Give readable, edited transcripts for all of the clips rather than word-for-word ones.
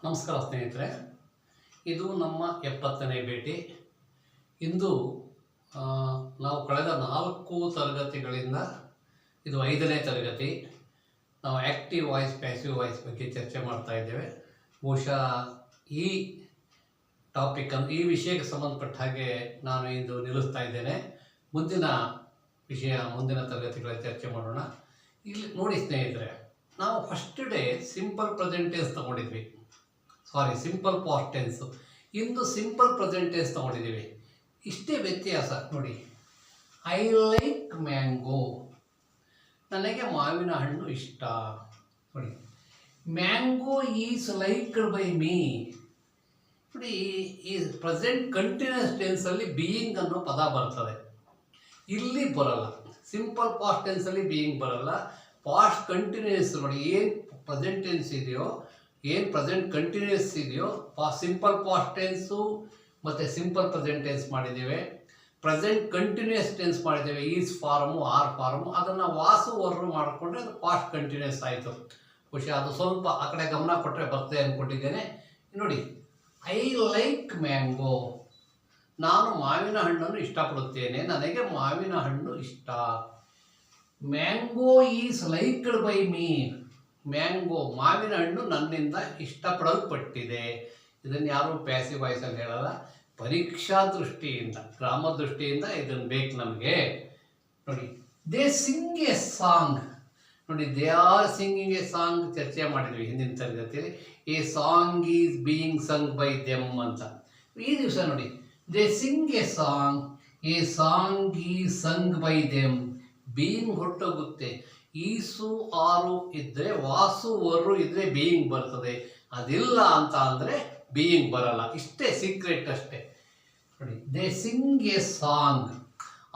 ನಮಸ್ಕಾರ ಸ್ನೇಹಿತರೆ, ಇದು ನಮ್ಮ 70ನೇ ಭೇಟಿ. ಇಂದು ನಾವು ಕಳೆದ 4 ತರಗತಿಗಳಿಂದ ಇದು 5ನೇ ತರಗತಿ. ನಾವು ಆ್ಯಕ್ಟಿವ್ ವಾಯ್ಸ್, ಪ್ಯಾಸಿವ್ ವಾಯ್ಸ್ ಬಗ್ಗೆ ಚರ್ಚೆ ಮಾಡ್ತಾ ಇದ್ದೇವೆ. ಬಹುಶಃ ಈ ಟಾಪಿಕನ್ನು, ಈ ವಿಷಯಕ್ಕೆ ಸಂಬಂಧಪಟ್ಟ ಹಾಗೆ ನಾನು ಇಂದು ನಿಲ್ಲಿಸ್ತಾ ಇದ್ದೇನೆ. ಮುಂದಿನ ವಿಷಯ ಮುಂದಿನ ತರಗತಿಗಳಲ್ಲಿ ಚರ್ಚೆ ಮಾಡೋಣ. ಇಲ್ಲಿ ನೋಡಿ ಸ್ನೇಹಿತರೆ, ನಾವು first day simple present tense ತಗೊಂಡಿದ್ವಿ, ಸಿಂಪಲ್ ಪಾಸ್ಟ್ ಟೆನ್ಸು. ಇಂದು ಸಿಂಪಲ್ ಪ್ರೆಸೆಂಟ್ ಟೆನ್ಸ್ ತಗೊಂಡಿದ್ದೀವಿ. ಇಷ್ಟೇ ವ್ಯತ್ಯಾಸ ನೋಡಿ. ಐ ಲೈಕ್ ಮ್ಯಾಂಗೋ, ನನಗೆ ಮಾವಿನ ಹಣ್ಣು ಇಷ್ಟ. ನೋಡಿ, mango is liked by me. ನೋಡಿ, ಈ ಪ್ರೆಸೆಂಟ್ ಕಂಟಿನ್ಯೂಸ್ ಟೆನ್ಸಲ್ಲಿ ಬೀಯಿಂಗ್ ಅನ್ನೋ ಪದ ಬರ್ತದೆ, ಇಲ್ಲಿ ಬರಲ್ಲ. ಸಿಂಪಲ್ ಪಾಸ್ಟ್ ಟೆನ್ಸಲ್ಲಿ ಬೀಯಿಂಗ್ ಬರಲ್ಲ. ಪಾಸ್ಟ್ ಕಂಟಿನ್ಯೂಸ್ ನೋಡಿ, ಏನು ಪ್ರೆಸೆಂಟ್ ಟೆನ್ಸ್ ಇದೆಯೋ, ಏನು ಪ್ರೆಸೆಂಟ್ ಕಂಟಿನ್ಯೂಸ್ ಇದೆಯೋ, ಸಿಂಪಲ್ ಪಾಸ್ಟ್ ಟೆನ್ಸು ಮತ್ತು ಸಿಂಪಲ್ ಪ್ರೆಸೆಂಟ್ ಟೆನ್ಸ್ ಮಾಡಿದ್ದೇವೆ. ಪ್ರೆಸೆಂಟ್ ಕಂಟಿನ್ಯೂಸ್ ಟೆನ್ಸ್ ಮಾಡಿದ್ದೇವೆ, ಈಸ್ ಫಾರ್ಮು, ಆರ್ ಫಾರ್ಮು. ಅದನ್ನು ವಾಸು ವರ್ರು ಮಾಡಿಕೊಂಡ್ರೆ ಅದು ಪಾಸ್ಟ್ ಕಂಟಿನ್ಯೂಸ್ ಆಯಿತು. ಖುಷಿ, ಅದು ಸ್ವಲ್ಪ ಆ ಕಡೆ ಗಮನ ಕೊಟ್ಟರೆ ಬರ್ತದೆ ಅಂದ್ಕೊಂಡಿದ್ದೇನೆ. ನೋಡಿ, ಐ ಲೈಕ್ ಮ್ಯಾಂಗೋ, ನಾನು ಮಾವಿನ ಹಣ್ಣನ್ನು ಇಷ್ಟಪಡುತ್ತೇನೆ, ನನಗೆ ಮಾವಿನ ಹಣ್ಣು ಇಷ್ಟ. Mango is liked by me, mango ಮಾವಿನ ಹಣ್ಣು ನನ್ನಿಂದ ಇಷ್ಟಪಡಲ್ಪಟ್ಟಿದೆ. ಇದನ್ನು ಯಾರೂ ಪ್ಯಾಸಿವ್ ವಾಯ್ಸಲ್ಲಿ ಹೇಳಲ್ಲ. ಪರೀಕ್ಷಾ ದೃಷ್ಟಿಯಿಂದ, ಗ್ರಾಮರ್ ದೃಷ್ಟಿಯಿಂದ ಇದನ್ನು ಬೇಕು ನಮಗೆ. ನೋಡಿ, ದೇ ಸಿಂಗ್ ಎ ಸಾಂಗ್. ನೋಡಿ, they are singing a song ಚರ್ಚೆ ಮಾಡಿದ್ವಿ ಹಿಂದಿನ ತರಗತಿಯಲ್ಲಿ. A song is being sung by them ಅಂತ. ಈ ದಿವಸ ನೋಡಿ, they sing a song, a song is sung by them. Being ಹೊಟ್ಟೋಗುತ್ತೆ. ಈಸು ಆರು ಇದ್ದರೆ, ವಾಸು ವರು ಇದ್ದರೆ ಬೀಯಿಂಗ್ ಬರ್ತದೆ. ಅದಿಲ್ಲ ಅಂತ ಅಂದರೆ ಬೀಯಿಂಗ್ ಬರಲ್ಲ. ಇಷ್ಟೇ ಸೀಕ್ರೆಟ್ ಅಷ್ಟೇ. ನೋಡಿ, ದೇ ಸಿಂಗ್ ಎ ಸಾಂಗ್,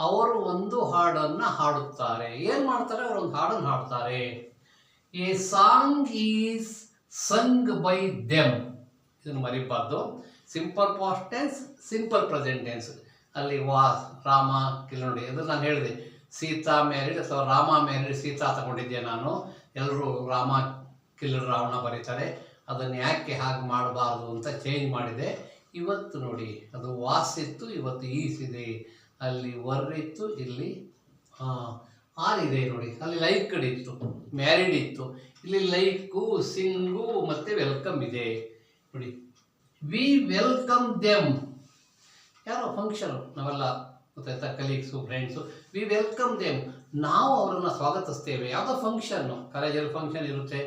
ಅವರು ಒಂದು ಹಾಡನ್ನು ಹಾಡುತ್ತಾರೆ. ಏನು ಮಾಡ್ತಾರೆ? ಅವರು ಒಂದು ಹಾಡನ್ನು ಹಾಡ್ತಾರೆ. A song is sung by them. ಇದನ್ನು ಮರಿಬಾರ್ದು. Simple past tense, simple present tense. ಅಲ್ಲಿ ರಾಮ ನೋಡಿ, ಅದು ನಾನು ಹೇಳಿದೆ. ಸೀತಾ ಮ್ಯಾರಿಡ್ ಅಥವಾ ರಾಮ ಮ್ಯಾರಿಡ್ ಸೀತಾ ತಗೊಂಡಿದ್ದೆ ನಾನು. ಎಲ್ಲರೂ ರಾಮ ಕಿಲ್ಲರ್ ರಾವಣ ಬರೀತಾರೆ. ಅದನ್ನು ಯಾಕೆ ಹಾಗೆ ಮಾಡಬಾರ್ದು ಅಂತ ಚೇಂಜ್ ಮಾಡಿದೆ. ಇವತ್ತು ನೋಡಿ, ಅದು ವಾಸ್ ಇತ್ತು, ಇವತ್ತು ಈಸ್ ಇದೆ. ಅಲ್ಲಿ ವರ್ ಇತ್ತು, ಇಲ್ಲಿ ಆರ್ ಇದೆ. ನೋಡಿ, ಅಲ್ಲಿ ಲೈಕ್ಡ್ ಇತ್ತು, ಮ್ಯಾರಿಡ್ ಇತ್ತು. ಇಲ್ಲಿ ಲೈಕು, ಸಿಂಗು ಮತ್ತು ವೆಲ್ಕಮ್ ಇದೆ. ನೋಡಿ, ವಿ ವೆಲ್ಕಮ್ ದೆಮ್. ಯಾರೋ ಫಂಕ್ಷನು, ನಾವೆಲ್ಲ ಗೊತ್ತಾಯ್ತಾ, colleagues, friends. V welcome them, ನಾವು ಅವರನ್ನು ಸ್ವಾಗತಿಸ್ತೇವೆ. ಯಾವುದೋ ಫಂಕ್ಷನ್ನು, ಕಾಲೇಜಲ್ಲಿ ಫಂಕ್ಷನ್ ಇರುತ್ತೆ,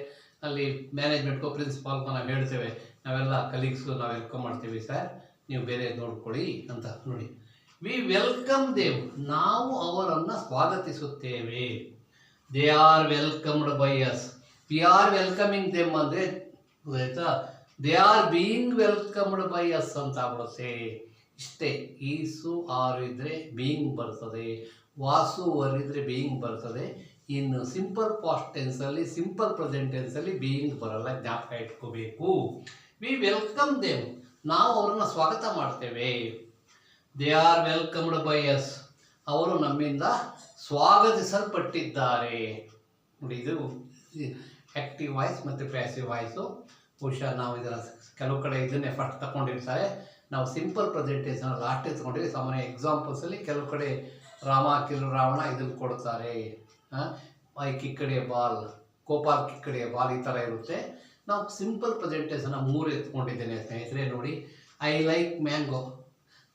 ಅಲ್ಲಿ ಮ್ಯಾನೇಜ್ಮೆಂಟ್ಗೋ ಪ್ರಿನ್ಸಿಪಾಲ್ಗೋ ನಾವು ಹೇಳ್ತೇವೆ, ನಾವೆಲ್ಲ ಕಲೀಗ್ಸು ನಾವು ವೆಲ್ಕಮ್ ಮಾಡ್ತೀವಿ ಸರ್, ನೀವು ಬೇರೆ ನೋಡ್ಕೊಳ್ಳಿ ಅಂತ. ನೋಡಿ, ವಿ ವೆಲ್ಕಮ್ ದೆಮ್, ನಾವು ಅವರನ್ನು ಸ್ವಾಗತಿಸುತ್ತೇವೆ. They are welcomed by us. We are welcoming them ಅಂದರೆ ಗೊತ್ತಾಯ್ತಾ, they are being welcomed by us ಅಂತ ಆಗ್ಬಿಡುತ್ತೆ. ಇಷ್ಟೇ. ಈಸು ಆರು ಇದ್ದರೆ ಬೀಯಿಂಗ್ ಬರ್ತದೆ, ವಾಸು ವರ್ ಇದ್ದರೆ ಬೀಯಿಂಗ್ ಬರ್ತದೆ. ಇನ್ನು ಸಿಂಪಲ್ ಪಾಸ್ಟ್ ಟೆನ್ಸಲ್ಲಿ, ಸಿಂಪಲ್ ಪ್ರೆಸೆಂಟ್ ಟೆನ್ಸಲ್ಲಿ ಬೀಯಿಂಗ್ ಬರಲ್ಲ, ಜ್ಞಾಪಕ ಇಟ್ಕೋಬೇಕು. ವಿ ವೆಲ್ಕಮ್ ದೆಮ್, ನಾವು ಅವರನ್ನು ಸ್ವಾಗತ ಮಾಡ್ತೇವೆ. They are welcomed by us, ಅವರು ನಮ್ಮಿಂದ ಸ್ವಾಗತಿಸಲ್ಪಟ್ಟಿದ್ದಾರೆ. ನೋಡಿ, ಇದು ಆ್ಯಕ್ಟಿವ್ ವಾಯ್ಸ್ ಮತ್ತು ಪ್ಯಾಸಿವ್ ವಾಯ್ಸು. ಬಹುಶಃ ನಾವು ಇದನ್ನು ಕೆಲವು ಕಡೆ ಇದನ್ನೇ ಫಸ್ಟ್ ತಗೊಂಡಿರ್ತಾರೆ. ನಾವು ಸಿಂಪಲ್ ಪ್ರೆಸೆಂಟ್ ಟೆನ್ಸನ್ನು ಲಾಸ್ಟೇ ತಗೊಂಡಿವಿ. ಸಾಮಾನ್ಯ ಎಕ್ಸಾಂಪಲ್ಸಲ್ಲಿ ಕೆಲವು ಕಡೆ ರಾಮ ಕಿಲ್ಲು ರಾವಣ ಇದನ್ನು ಕೊಡ್ತಾರೆ. ಐ ಕಿಕ್ಕಡಿಯ ಬಾಲ್, ಗೋಪಾಲ್ ಕಿಕ್ಕಡಿಯ ಬಾಲ್, ಈ ಥರ ಇರುತ್ತೆ. ನಾವು ಸಿಂಪಲ್ ಪ್ರೆಸೆಂಟ್ ಟೆನ್ಸನ್ನು 3 ಎತ್ಕೊಂಡಿದ್ದೇನೆ ಸ್ನೇಹಿತರೆ. ನೋಡಿ, ಐ ಲೈಕ್ ಮ್ಯಾಂಗೋ,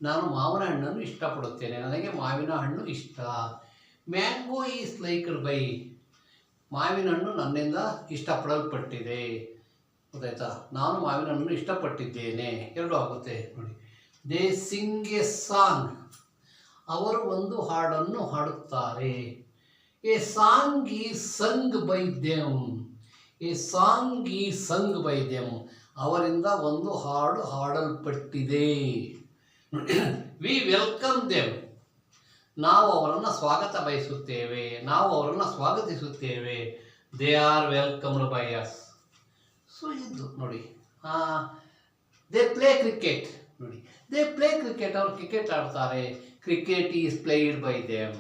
ನಾನು ಮಾವಿನ ಹಣ್ಣನ್ನು ಇಷ್ಟಪಡುತ್ತೇನೆ, ನನಗೆ ಮಾವಿನ ಹಣ್ಣು ಇಷ್ಟ. ಮ್ಯಾಂಗೋ ಈಸ್ ಲೈಕ್ಡ್ ಬೈ, ಮಾವಿನ ಹಣ್ಣು ನನ್ನಿಂದ ಇಷ್ಟಪಡಲ್ಪಟ್ಟಿದೆ. ಗೊತ್ತಾಯ್ತಾ, ನಾನು ಮಾವಿನ ಹಣ್ಣನ್ನು ಇಷ್ಟಪಟ್ಟಿದ್ದೇನೆ. ಎರಡು ಆಗುತ್ತೆ. ನೋಡಿ, ದೇ ಸಿಂಗ್ ಎ ಸಾಂಗ್, ಅವರು ಒಂದು ಹಾಡನ್ನು ಹಾಡುತ್ತಾರೆ. A song is sung by them, a song is sung by them, ಅವರಿಂದ ಒಂದು ಹಾಡು ಹಾಡಲ್ಪಟ್ಟಿದೆ. ವಿ ವೆಲ್ಕಮ್ ದೆಮ್, ನಾವು ಅವರನ್ನು ಸ್ವಾಗತ ಬಯಸುತ್ತೇವೆ, ನಾವು ಅವರನ್ನು ಸ್ವಾಗತಿಸುತ್ತೇವೆ. They are welcomed by us. So ಇದು ನೋಡಿ, ದೇ ಪ್ಲೇ ಕ್ರಿಕೆಟ್. ನೋಡಿ, ದೇ ಪ್ಲೇ ಕ್ರಿಕೆಟ್, ಅವರು ಕ್ರಿಕೆಟ್ ಆಡ್ತಾರೆ. Cricket is played by them.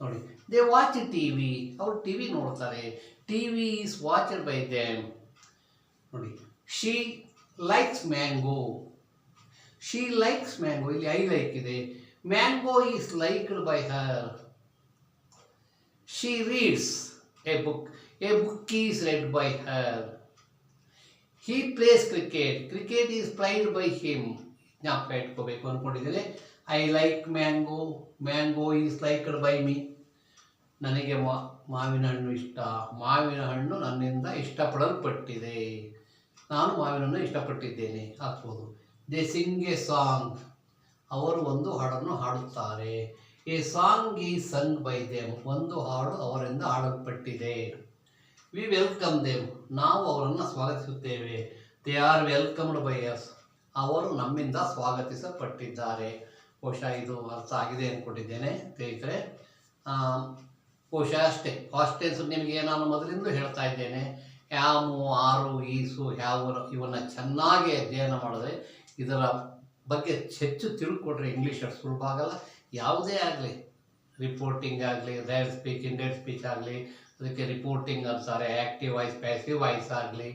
ನೋಡಿ, ದೇ ವಾಚ್ ಟಿ ವಿ, ಅವರು ಟಿ ವಿ ನೋಡ್ತಾರೆ. T V is watched by them. ನೋಡಿ, she likes mango. She likes mango, ಇಲ್ಲಿ ಐ ಲೈಕ್ ಇದೆ. Mango is liked by her. She reads a book. A book is read by her. He place cricket. Cricket is played by him. ಜ್ಞಾಪಕ ಇಟ್ಕೋಬೇಕು ಅಂದ್ಕೊಂಡಿದ್ದೇನೆ. I like mango. Mango is liked by me. ನನಗೆ ಮಾವಿನ ಹಣ್ಣು ಇಷ್ಟ. ಮಾವಿನ ಹಣ್ಣು ನನ್ನಿಂದ ಇಷ್ಟಪಡಲ್ಪಟ್ಟಿದೆ. ನಾನು ಮಾವಿನ ಹಣ್ಣು ಇಷ್ಟಪಟ್ಟಿದ್ದೇನೆ ಹಾಕ್ಬೋದು. They sing a song. ಅವರು ಒಂದು ಹಾಡನ್ನು ಹಾಡುತ್ತಾರೆ. A song is sung by them. ಒಂದು ಹಾಡು ಅವರಿಂದ ಹಾಡಲ್ಪಟ್ಟಿದೆ. We welcome them. ನಾವು ಅವರನ್ನು ಸ್ವಾಗತಿಸುತ್ತೇವೆ. They are welcomed by us. ಅವರು ನಮ್ಮಿಂದ ಸ್ವಾಗತಿಸಲ್ಪಟ್ಟಿದ್ದಾರೆ. ಬಹುಶಃ ಇದು ಅರ್ಥ ಆಗಿದೆ ಅಂದ್ಕೊಂಡಿದ್ದೇನೆ ಸ್ನೇಹಿತರೆ. ಬಹುಶಃ ಅಷ್ಟೇ. ಪಾಸ್ಟ್ ಟೆನ್ಸ್ ನಿಮಗೆ ನಾನು ಮೊದಲಿಂದ ಹೇಳ್ತಾ ಇದ್ದೇನೆ. ಹ್ಯಾಮು, ಆರು, ಈಸು, ಹ್ಯಾವು ಇವನ್ನು ಚೆನ್ನಾಗಿ ಅಧ್ಯಯನ ಮಾಡಿದ್ರೆ, ಇದರ ಬಗ್ಗೆ ಹೆಚ್ಚು ತಿಳ್ಕೊಡ್ರೆ ಇಂಗ್ಲೀಷ್ ಅಷ್ಟು ಸುಲಭ ಆಗಲ್ಲ. ಯಾವುದೇ ಆಗಲಿ, ರಿಪೋರ್ಟಿಂಗ್ ಆಗಲಿ, ರೇರ್ ಸ್ಪೀಚ್, ಇಂಡೈರೆಕ್ಟ್ ಸ್ಪೀಚ್ ಆಗಲಿ, ಅದಕ್ಕೆ ರಿಪೋರ್ಟಿಂಗ್ ಅಂತಾರೆ. ಆ್ಯಕ್ಟಿವ್ ವಾಯ್ಸ್, ಪ್ಯಾಸಿವ್ ವಾಯ್ಸ್ ಆಗಲಿ,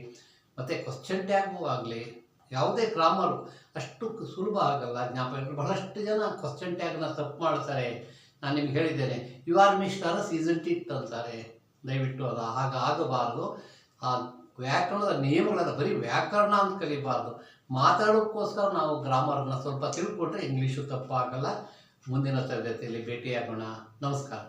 ಮತ್ತು ಕ್ವಶ್ಚನ್ ಟ್ಯಾಗು ಆಗಲಿ, ಯಾವುದೇ ಗ್ರಾಮರು ಅಷ್ಟು ಸುಲಭ ಆಗಲ್ಲ ಜ್ಞಾಪಕ. ಬಹಳಷ್ಟು ಜನ ಕ್ವಶ್ಚನ್ ಟ್ಯಾಗ್ನ ತಪ್ಪು ಮಾಡ್ತಾರೆ. ನಾನು ನಿಮ್ಗೆ ಹೇಳಿದ್ದೇನೆ, you are mister season it ಅಂತಾರೆ. ದಯವಿಟ್ಟು ಅದು ಆಗಬಾರ್ದು. ಆ ವ್ಯಾಕರಣದ ನಿಯಮಗಳನ್ನು ಬರೀ ವ್ಯಾಕರಣ ಅಂತ ಕಲಿಬಾರ್ದು. ಮಾತಾಡೋಕ್ಕೋಸ್ಕರ ನಾವು ಗ್ರಾಮರನ್ನು ಸ್ವಲ್ಪ ತಿಳ್ಕೊಂಡ್ರೆ ಇಂಗ್ಲೀಷು ತಪ್ಪಾಗಲ್ಲ. ಮುಂದಿನ ತರಗತಿಯಲ್ಲಿ ಭೇಟಿಯಾಗೋಣ. ನಮಸ್ಕಾರ.